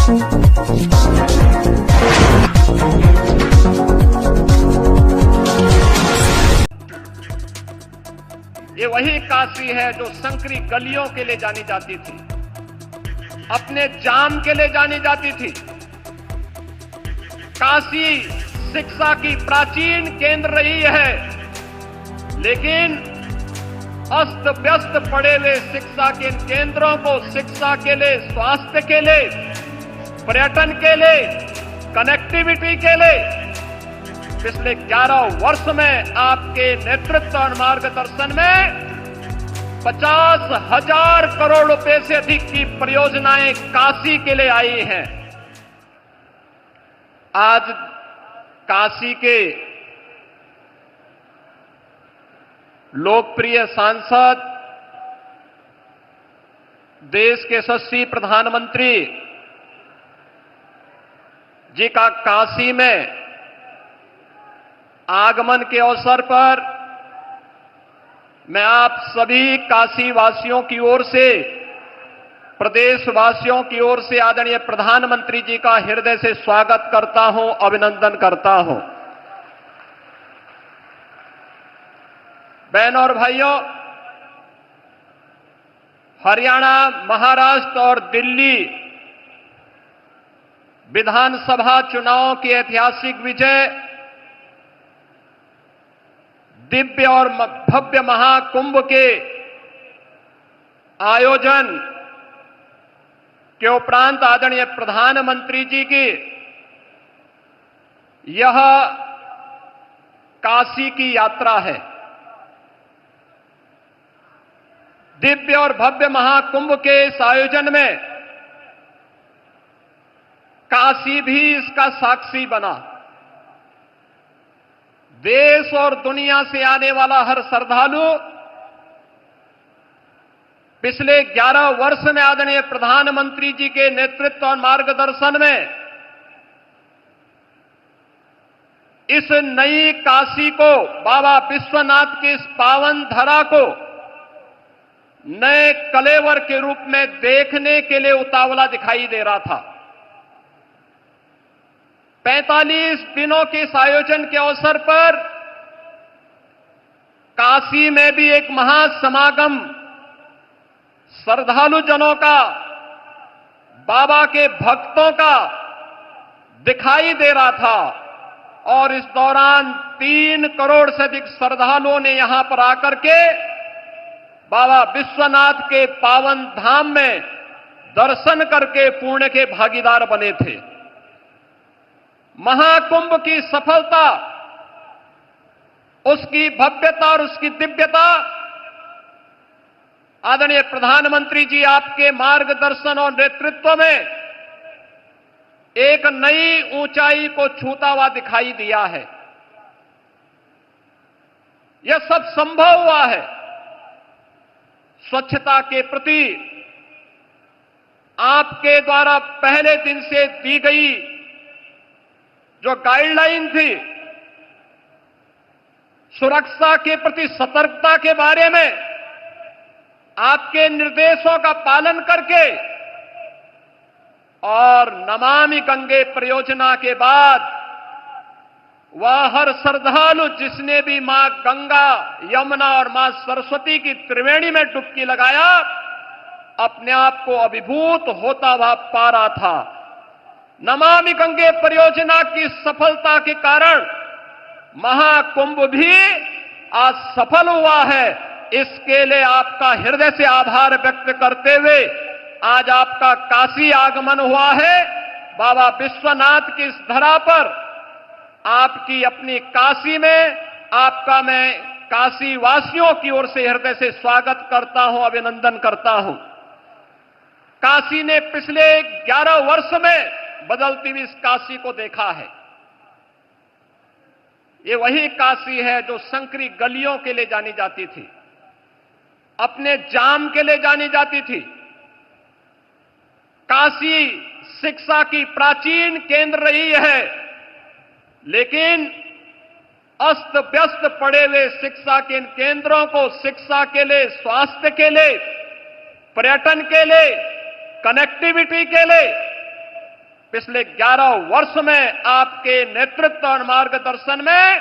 ये वही काशी है जो संकरी गलियों के लिए जानी जाती थी, अपने जाम के लिए जानी जाती थी। काशी शिक्षा की प्राचीन केंद्र रही है, लेकिन अस्त व्यस्त पड़े हुए शिक्षा के इन केंद्रों को शिक्षा के लिए, स्वास्थ्य के लिए, पर्यटन के लिए, कनेक्टिविटी के लिए पिछले 11 वर्ष में आपके नेतृत्व और मार्गदर्शन में 50,000 करोड़ रुपए से अधिक की परियोजनाएं काशी के लिए आई हैं। आज काशी के लोकप्रिय सांसद, देश के यशस्वी प्रधानमंत्री जी का काशी में आगमन के अवसर पर मैं आप सभी काशी वासियों की ओर से, प्रदेशवासियों की ओर से आदरणीय प्रधानमंत्री जी का हृदय से स्वागत करता हूं, अभिनंदन करता हूं। बहनों और भाइयों, हरियाणा, महाराष्ट्र और दिल्ली विधानसभा चुनावों की ऐतिहासिक विजय, दिव्य और भव्य महाकुंभ के आयोजन के उपरांत आदरणीय प्रधानमंत्री जी की यह काशी की यात्रा है। दिव्य और भव्य महाकुंभ के इस आयोजन में काशी भी इसका साक्षी बना। देश और दुनिया से आने वाला हर श्रद्धालु पिछले 11 वर्ष में आदरणीय प्रधानमंत्री जी के नेतृत्व और मार्गदर्शन में इस नई काशी को, बाबा विश्वनाथ की इस पावन धरा को नए कलेवर के रूप में देखने के लिए उतावला दिखाई दे रहा था। 45 दिनों के इस आयोजन के अवसर पर काशी में भी एक महासमागम श्रद्धालु जनों का, बाबा के भक्तों का दिखाई दे रहा था और इस दौरान 3 करोड़ से अधिक श्रद्धालुओं ने यहां पर आकर के बाबा विश्वनाथ के पावन धाम में दर्शन करके पुण्य के भागीदार बने थे। महाकुंभ की सफलता, उसकी भव्यता और उसकी दिव्यता आदरणीय प्रधानमंत्री जी आपके मार्गदर्शन और नेतृत्व में एक नई ऊंचाई को छूता हुआ दिखाई दिया है। यह सब संभव हुआ है स्वच्छता के प्रति आपके द्वारा पहले दिन से दी गई जो गाइडलाइन थी, सुरक्षा के प्रति सतर्कता के बारे में आपके निर्देशों का पालन करके और नमामि गंगे परियोजना के बाद वह हर श्रद्धालु जिसने भी मां गंगा, यमुना और मां सरस्वती की त्रिवेणी में डुबकी लगाया, अपने आप को अभिभूत होता हुआ पा रहा था। नमामि गंगे परियोजना की सफलता के कारण महाकुंभ भी आज सफल हुआ है। इसके लिए आपका हृदय से आभार व्यक्त करते हुए आज आपका काशी आगमन हुआ है। बाबा विश्वनाथ की इस धरा पर आपकी अपनी काशी में आपका मैं काशी वासियों की ओर से हृदय से स्वागत करता हूं, अभिनंदन करता हूं। काशी ने पिछले 11 वर्ष में बदलती हुई इस काशी को देखा है। ये वही काशी है जो संकरी गलियों के लिए जानी जाती थी, अपने जाम के लिए जानी जाती थी। काशी शिक्षा की प्राचीन केंद्र रही है, लेकिन अस्त व्यस्त पड़े हुए शिक्षा के इन केंद्रों को शिक्षा के लिए, स्वास्थ्य के लिए, पर्यटन के लिए, कनेक्टिविटी के लिए पिछले 11 वर्ष में आपके नेतृत्व और मार्गदर्शन में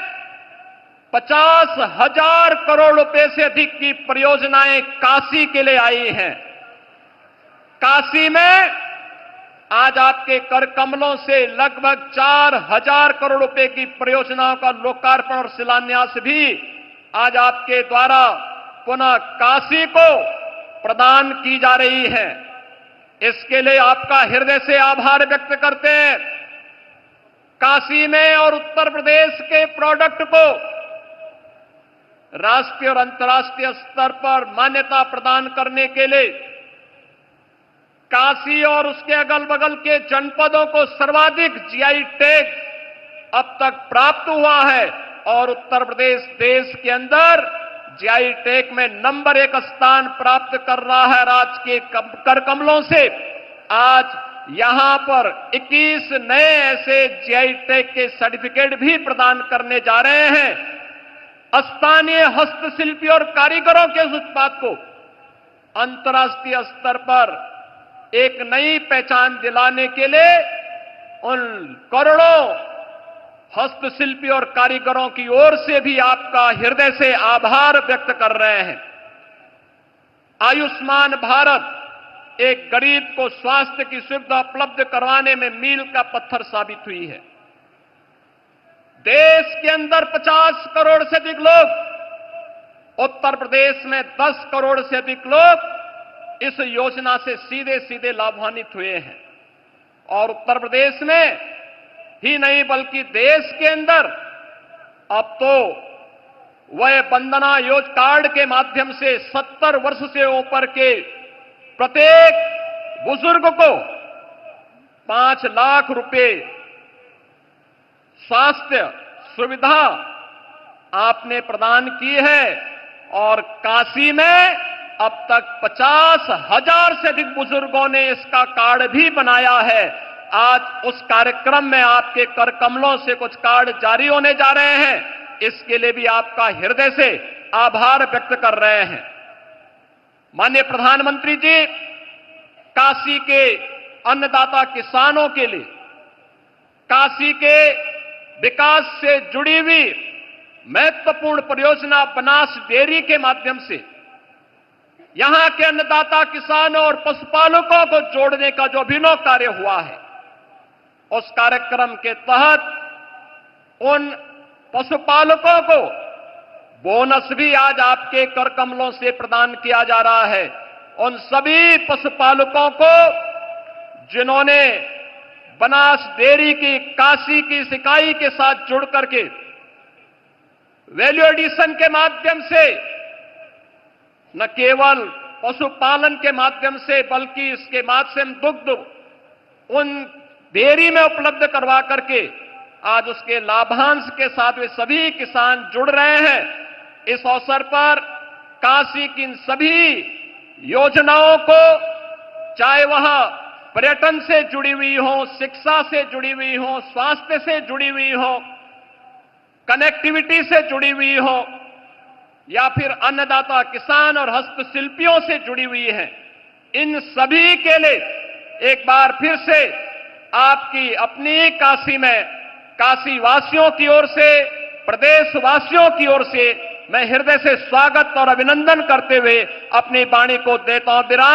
50,000 करोड़ रुपए से अधिक की परियोजनाएं काशी के लिए आई हैं। काशी में आज आपके कर कमलों से लगभग 4,000 करोड़ रुपए की परियोजनाओं का लोकार्पण और शिलान्यास भी आज आपके द्वारा पुनः काशी को प्रदान की जा रही है। इसके लिए आपका हृदय से आभार व्यक्त करते हैं। काशी में और उत्तर प्रदेश के प्रोडक्ट को राष्ट्रीय और अंतर्राष्ट्रीय स्तर पर मान्यता प्रदान करने के लिए काशी और उसके अगल बगल के जनपदों को सर्वाधिक जीआई टैग अब तक प्राप्त हुआ है और उत्तर प्रदेश देश के अंदर जीआई टैग में नंबर 1 स्थान प्राप्त कर रहा है। राज्य के कर कमलों से आज यहां पर 21 नए ऐसे जीआई टैग के सर्टिफिकेट भी प्रदान करने जा रहे हैं। स्थानीय हस्तशिल्पी और कारीगरों के उस उत्पाद को अंतर्राष्ट्रीय स्तर पर एक नई पहचान दिलाने के लिए उन करोड़ों हस्तशिल्पी और कारीगरों की ओर से भी आपका हृदय से आभार व्यक्त कर रहे हैं। आयुष्मान भारत एक गरीब को स्वास्थ्य की सुविधा उपलब्ध करवाने में मील का पत्थर साबित हुई है। देश के अंदर 50 करोड़ से अधिक लोग, उत्तर प्रदेश में 10 करोड़ से अधिक लोग इस योजना से सीधे सीधे लाभान्वित हुए हैं और उत्तर प्रदेश में ही नहीं बल्कि देश के अंदर अब तो वह वंदना योजना कार्ड के माध्यम से 70 वर्ष से ऊपर के प्रत्येक बुजुर्ग को 5 लाख रुपए स्वास्थ्य सुविधा आपने प्रदान की है और काशी में अब तक 50,000 से अधिक बुजुर्गों ने इसका कार्ड भी बनाया है। आज उस कार्यक्रम में आपके कर कमलों से कुछ कार्ड जारी होने जा रहे हैं। इसके लिए भी आपका हृदय से आभार व्यक्त कर रहे हैं। माननीय प्रधानमंत्री जी, काशी के अन्नदाता किसानों के लिए काशी के विकास से जुड़ी हुई महत्वपूर्ण परियोजना बनास डेयरी के माध्यम से यहां के अन्नदाता किसानों और पशुपालकों को जोड़ने का जो अभिनव कार्य हुआ है, उस कार्यक्रम के तहत उन पशुपालकों को बोनस भी आज आपके कर कमलों से प्रदान किया जा रहा है। उन सभी पशुपालकों को जिन्होंने बनास डेयरी की काशी की इकाई के साथ जुड़ करके वैल्यू एडिशन के माध्यम से न केवल पशुपालन के माध्यम से बल्कि इसके माध्यम दुग्ध उन डेयरी में उपलब्ध करवा करके आज उसके लाभांश के साथ वे सभी किसान जुड़ रहे हैं। इस अवसर पर काशी की इन सभी योजनाओं को, चाहे वह पर्यटन से जुड़ी हुई हो, शिक्षा से जुड़ी हुई हो, स्वास्थ्य से जुड़ी हुई हो, कनेक्टिविटी से जुड़ी हुई हो या फिर अन्नदाता किसान और हस्तशिल्पियों से जुड़ी हुई है, इन सभी के लिए एक बार फिर से आपकी अपनी काशी में काशी वासियों की ओर से, प्रदेशवासियों की ओर से मैं हृदय से स्वागत और अभिनंदन करते हुए अपनी वाणी को देता हूं विराम।